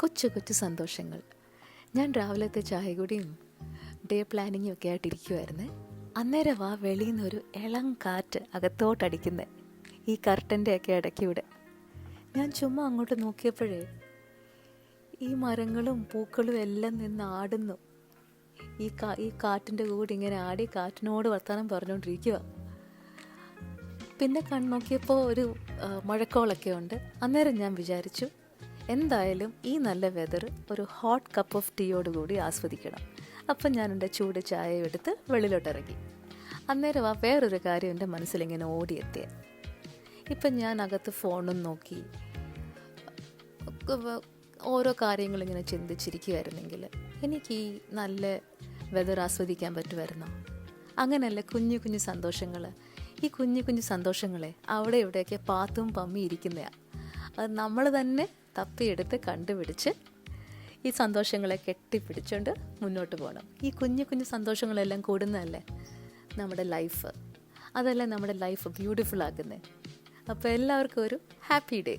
കൊച്ചു കൊച്ചു സന്തോഷങ്ങൾ. ഞാൻ രാവിലത്തെ ചായ കൂടിയും ഡേ പ്ലാനിങ്ങും ഒക്കെ ആയിട്ടിരിക്കുമായിരുന്നേ. അന്നേരം വെളിയിൽ നിന്നൊരു ഇളം കാറ്റ് അകത്തോട്ടടിക്കുന്നത് ഈ കർട്ടൻ്റെ ഒക്കെ ഇടയ്ക്കൂടെ. ഞാൻ ചുമ്മാ അങ്ങോട്ട് നോക്കിയപ്പോഴേ ഈ മരങ്ങളും പൂക്കളും എല്ലാം നിന്ന് ആടുന്നു. ഈ കാറ്റിൻ്റെ കൂടെ ഇങ്ങനെ ആടി കാറ്റിനോട് വർത്തമാനം പറഞ്ഞുകൊണ്ടിരിക്കുക. പിന്നെ കണ്ണോക്കിയപ്പോൾ ഒരു മഴക്കോളൊക്കെ ഉണ്ട്. അന്നേരം ഞാൻ വിചാരിച്ചു എന്തായാലും ഈ നല്ല വെതർ ഒരു ഹോട്ട് കപ്പ് ഓഫ് ടീയോട് കൂടി ആസ്വദിക്കണം. അപ്പം ഞാൻ എൻ്റെ ചൂട് ചായ എടുത്ത് വെളിയിലോട്ടിറങ്ങി. അന്നേരം വേറൊരു കാര്യം എൻ്റെ മനസ്സിലിങ്ങനെ ഓടിയെത്തിയ. ഇപ്പം ഞാൻ അകത്ത് ഫോണും നോക്കി ഓരോ കാര്യങ്ങളിങ്ങനെ ചിന്തിച്ചിരിക്കുകയായിരുന്നെങ്കിൽ എനിക്ക് ഈ നല്ല വെതർ ആസ്വദിക്കാൻ പറ്റുമായിരുന്നോ? അങ്ങനെയല്ല കുഞ്ഞു കുഞ്ഞു സന്തോഷങ്ങൾ. ഈ കുഞ്ഞു കുഞ്ഞു സന്തോഷങ്ങളെ അവിടെ ഇവിടെയൊക്കെ പാത്തും പമ്മി ഇരിക്കുന്നതാണ്. അത് നമ്മൾ തന്നെ തപ്പിയെടുത്ത് കണ്ടുപിടിച്ച് ഈ സന്തോഷങ്ങളെ കെട്ടിപ്പിടിച്ചുകൊണ്ട് മുന്നോട്ട് പോകണം. ഈ കുഞ്ഞു കുഞ്ഞു സന്തോഷങ്ങളെല്ലാം കൂടുന്നതല്ലേ നമ്മുടെ ലൈഫ്. അതല്ലേ നമ്മുടെ ലൈഫ് ബ്യൂട്ടിഫുൾ ആക്കുന്നത്. അപ്പോൾ എല്ലാവർക്കും ഒരു ഹാപ്പി ഡേ.